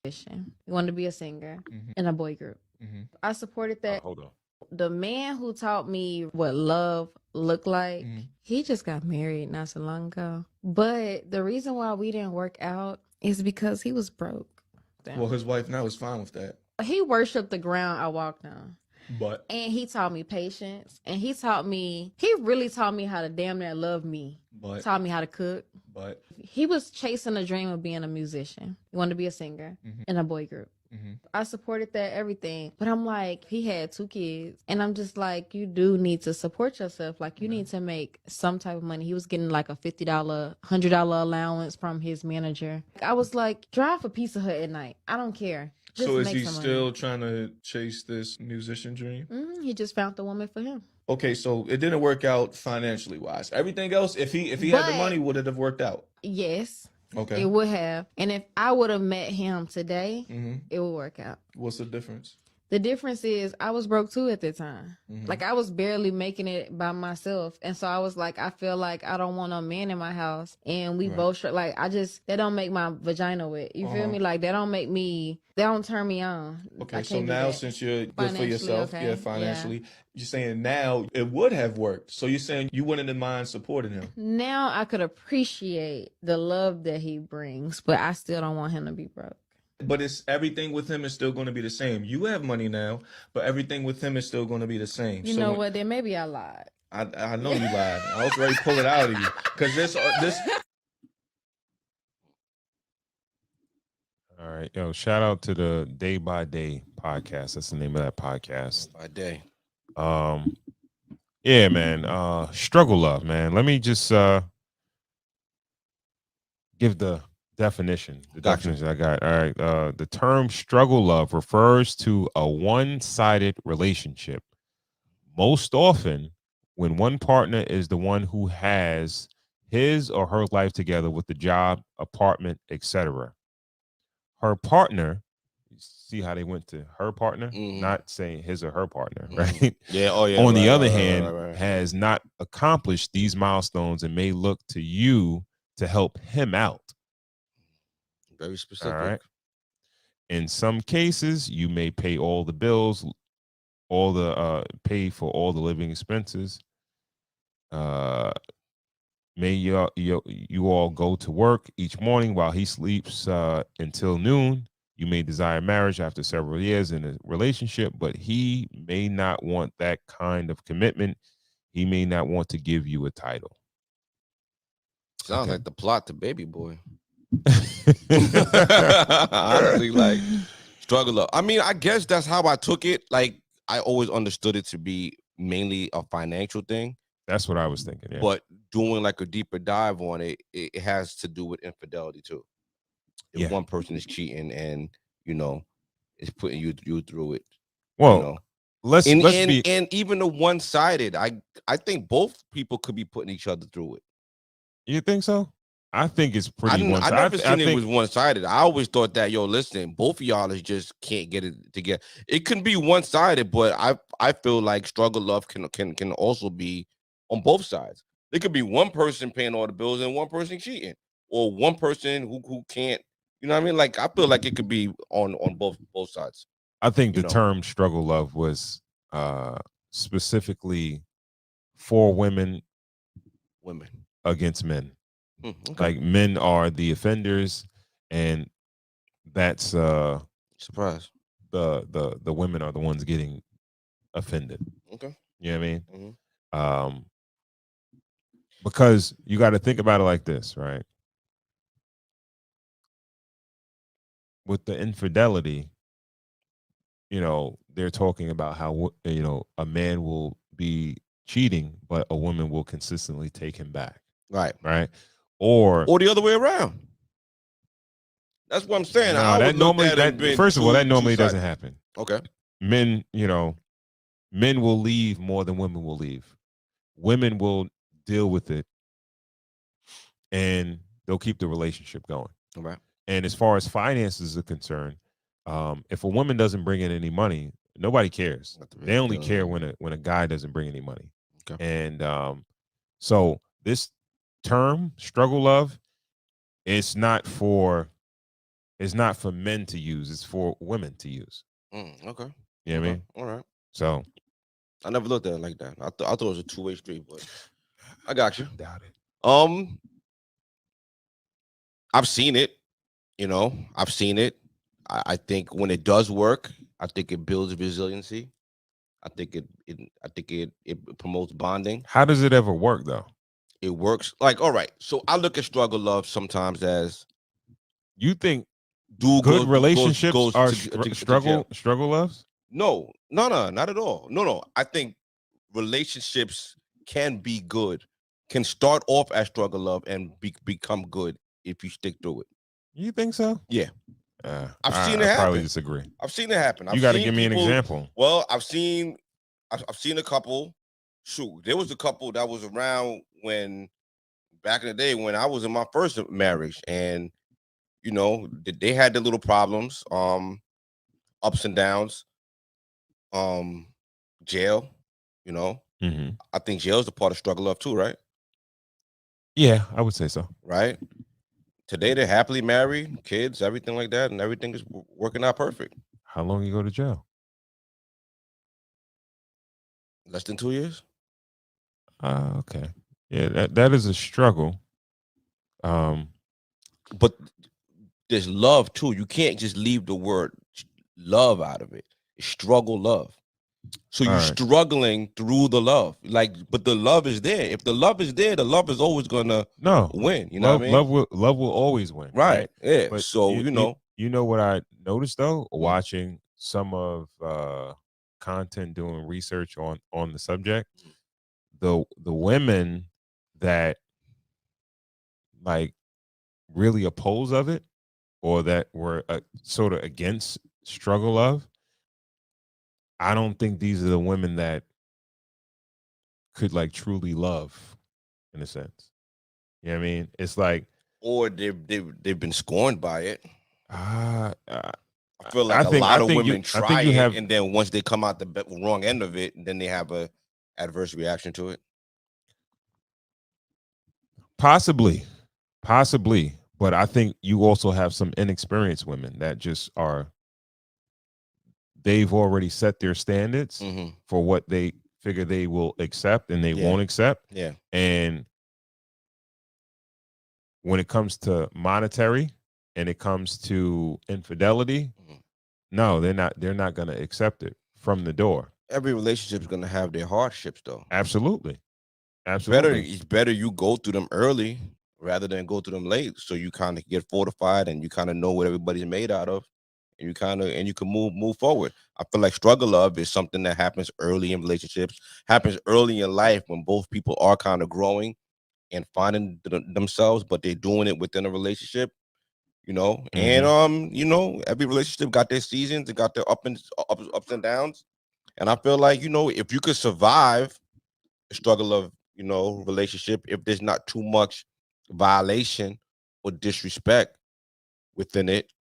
musician. He wanted to be a singer in a boy group. I supported that. Hold on. The man who taught me what love looked like, he just got married not so long ago. But the reason why we didn't work out is because he was broke. Damn. Well, his wife now is fine with that. He worshiped the ground I walked on. But And he taught me patience. And he really taught me how to damn near love me. Taught me how to cook. But he was chasing a dream of being a musician. He wanted to be a singer in a boy group. I supported that, everything. But I'm like, he had 2 kids. And I'm just like, you do need to support yourself. Like, you need to make some type of money. He was getting like a $50, $100 allowance from his manager. I was like, drive for Pizza Hut at night. I don't care. Just so is make he some still money. trying to chase this musician dream? He just found the woman for him. Okay, so it didn't work out financially wise. Everything else, if he had the money, would it have worked out? Yes. Okay. It would have. And if I would have met him today, it would work out. What's the difference? The difference is I was broke too at the time. Like, I was barely making it by myself. And so I was like, I feel like I don't want a man in my house. And we both, like, that don't make my vagina wet. You feel me? Like, that don't turn me on. Okay, so now since you're good for yourself, financially, you're saying now it would have worked. So you're saying you wouldn't mind supporting him. Now I could appreciate the love that he brings, but I still don't want him to be broke. But it's everything with him is still going to be the same. You have money now, but everything with him is still going to be the same. You know what? Then maybe I lied. I know you lied. I was ready to pull it out of you because this. All right, yo! Shout out to the Day by Day podcast. That's the name of that podcast. By day. Yeah, man. Struggle love, man. Let me just give the definition. The definition I got. All right. The term struggle love refers to a one-sided relationship. Most often, when one partner is the one who has his or her life together with the job, apartment, etc. Her partner, see how they went to her partner, not saying his or her partner, right? Yeah. Oh, yeah. On the other hand, has not accomplished these milestones and may look to you to help him out. Very specific. All right. In some cases, you may pay all the bills, pay for all the living expenses. May you all go to work each morning while he sleeps until noon. You may desire marriage after several years in a relationship, but he may not want that kind of commitment. He may not want to give you a title. Sounds like the plot to Baby Boy. Honestly, like, struggle up. I mean, I guess that's how I took it. Like, I always understood it to be mainly a financial thing. That's what I was thinking. Yeah. But doing like a deeper dive on it, it has to do with infidelity too. If one person is cheating and is putting you through it. Well, let's be, and even the one-sided, I think both people could be putting each other through it. You think so? I think it's pretty one-sided. I never seen it was one-sided. I always thought that, listen, both of y'all just can't get it together. It can be one-sided, but I feel like struggle love can also be on both sides. There could be one person paying all the bills and one person cheating, or one person who can't. You know what I mean? Like, I feel like it could be on both sides. I think the term struggle love was specifically for women against men. Okay. Like, men are the offenders, and that's surprise. The women are the ones getting offended. Okay. You know what I mean? Because you got to think about it like this, right? With the infidelity, they're talking about how a man will be cheating, but a woman will consistently take him back. Right. Or the other way around. That's what I'm saying. First of all, that normally doesn't happen. Okay. Men will leave more than women will leave. Women will deal with it, and they'll keep the relationship going. All right. And as far as finances are concerned, if a woman doesn't bring in any money, nobody cares. They only care when a guy doesn't bring any money. Okay. And so this term, struggle love, it's not for It's not for men to use. It's for women to use. Okay. You know what I mean? All right. So I never looked at it like that. I thought it was a two-way street, but I got you. Doubt it. I've seen it. I've seen it. I think when it does work, I think it builds resiliency. I think it promotes bonding. How does it ever work though? It works. Like, all right. So I look at struggle love sometimes as you think good relationships are struggle loves? No, not at all. No. I think relationships can be good, can start off as struggle love and become good if you stick through it. You think so? Yeah. I've seen it happen. Probably disagree. I've seen it happen. You got to give me an example. Well, I've seen a couple. Shoot, there was a couple that was around when back in the day when I was in my first marriage, and they had their little problems, ups and downs, jail. Mm-hmm. I think jail is a part of struggle love too, right? Yeah, I would say so. Right. Today they're happily married, kids, everything like that, and everything is working out perfect. How long you go to jail? Less than 2 years. Okay. Yeah, that is a struggle. But there's love too. You can't just leave the word love out of it. It's struggle love. So you're struggling through the love, but the love is there. If the love is there, the love is always gonna win. You know what I mean? Love will always win. Right. Yeah. But so you know what I noticed though, watching some of content, doing research on the subject, the women that like really oppose of it, or that were sort of against struggle love, I don't think these are the women that could like truly love, in a sense. You know what I mean? It's like, or they've been scorned by it. I feel like a lot of women try it, and then once they come out the wrong end of it, then they have a adverse reaction to it. Possibly, but I think you also have some inexperienced women that just they've already set their standards for what they figure they will accept and they won't accept. Yeah. And when it comes to monetary and it comes to infidelity, no, they're not going to accept it from the door. Every relationship is going to have their hardships though. Absolutely. It's better you go through them early rather than go through them late, so you kind of get fortified and you kind of know what everybody's made out of, and you can move forward. I feel like struggle love is something that happens early in relationships, happens early in life when both people are kind of growing and finding themselves, but they're doing it within a relationship, and every relationship got their seasons, it got their ups and downs. And I feel like, if you could survive a struggle of, relationship, if there's not too much violation or disrespect within it,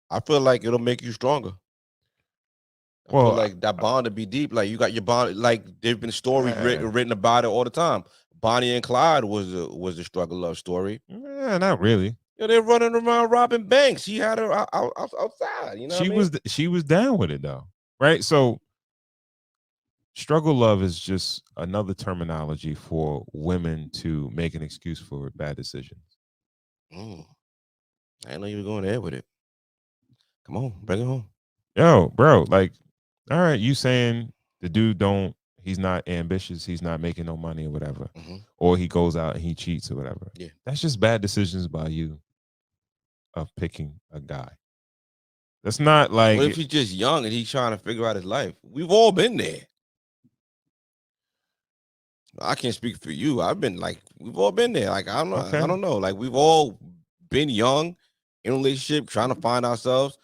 I feel like it'll make you stronger. I feel like that bond to be deep. Like you got your bond. Like there've been stories written about it all the time. Bonnie and Clyde was a struggle love story. Yeah, not really. They're running around robbing banks. He had her outside. She was down with it though, right? So struggle love is just another terminology for women to make an excuse for bad decisions. I didn't know you were going there with it. Come on, bring it home. Yo, bro, like, all right, you saying the dude he's not ambitious, he's not making no money or whatever, or he goes out and he cheats or whatever. Yeah. That's just bad decisions by you of picking a guy. That's not like... What if he's just young and he's trying to figure out his life? We've all been there. I can't speak for you. We've all been there. Like, I don't know. Like, we've all been young in a relationship, trying to find ourselves.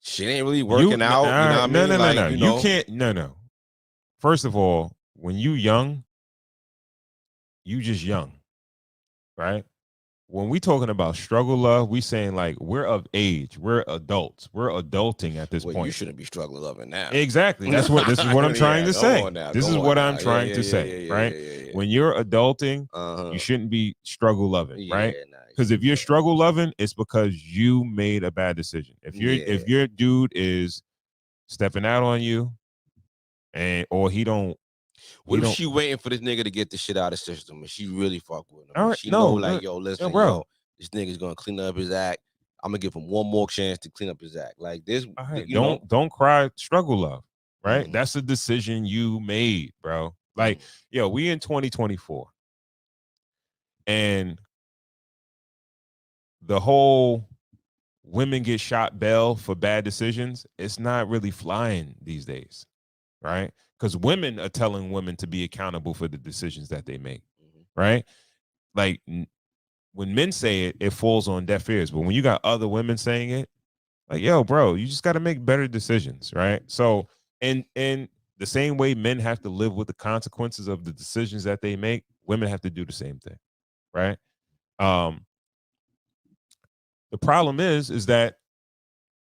Shit ain't really working out. You know what I mean? No. You can't. No. First of all, when you young, you just young, right? when we talking about struggle love, we saying like we're of age, we're adults, we're adulting at this point. You shouldn't be struggling loving now. Exactly. This is what I'm trying to say. This is what I'm trying to say, right? When you're adulting, you shouldn't be struggle loving, right? Because if you're struggle loving, it's because you made a bad decision. If your dude is stepping out on you, or he don't. What if she waiting for this nigga to get the shit out of the system and she really fuck with him? All right, she know like, yo, listen, bro, this nigga's gonna clean up his act. I'm gonna give him one more chance to clean up his act. Like this, right, don't cry, struggle love, right? That's a decision you made, bro. Like, yo, we in 2024, and the whole women get shot bail for bad decisions, it's not really flying these days, right? Because women are telling women to be accountable for the decisions that they make, right? Like when men say it, it falls on deaf ears. But when you got other women saying it, like, yo, bro, you just got to make better decisions, right? So, and the same way men have to live with the consequences of the decisions that they make, women have to do the same thing, right? The problem is that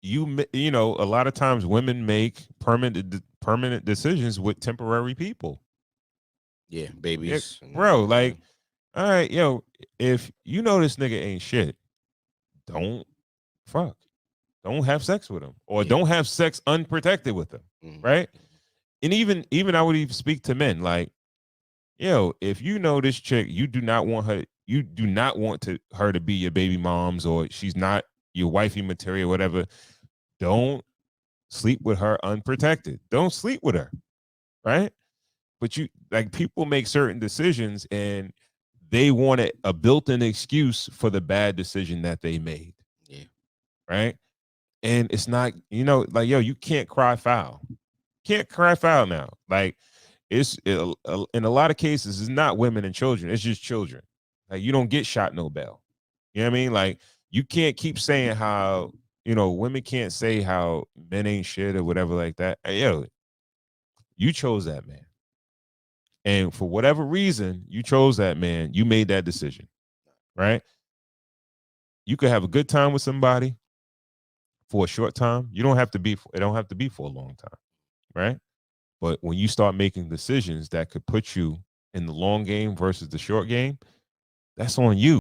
you know, a lot of times women make permanent decisions with temporary people. Yeah, babies. Bro, like, all right, yo, if you know this nigga ain't shit, don't fuck. Don't have sex with him. Or don't have sex unprotected with him. Right? And even I would even speak to men like, yo, if you know this chick, you do not want her to be your baby mom's, or she's not your wifey material, whatever. Don't sleep with her unprotected. Don't sleep with her, right? But you, like, people make certain decisions and they want a built-in excuse for the bad decision that they made. Yeah. Right? And it's not, you know, like, yo, you can't cry foul. Can't cry foul now. Like, in a lot of cases, it's not women and children. It's just children. Like, you don't get shot no bail. You know what I mean? Like, you can't keep saying how, you know, women can't say how men ain't shit or whatever like that. Hey, yo, you chose that man. And for whatever reason, you chose that man. You made that decision, right? You could have a good time with somebody for a short time. It don't have to be for a long time, right? But when you start making decisions that could put you in the long game versus the short game, that's on you.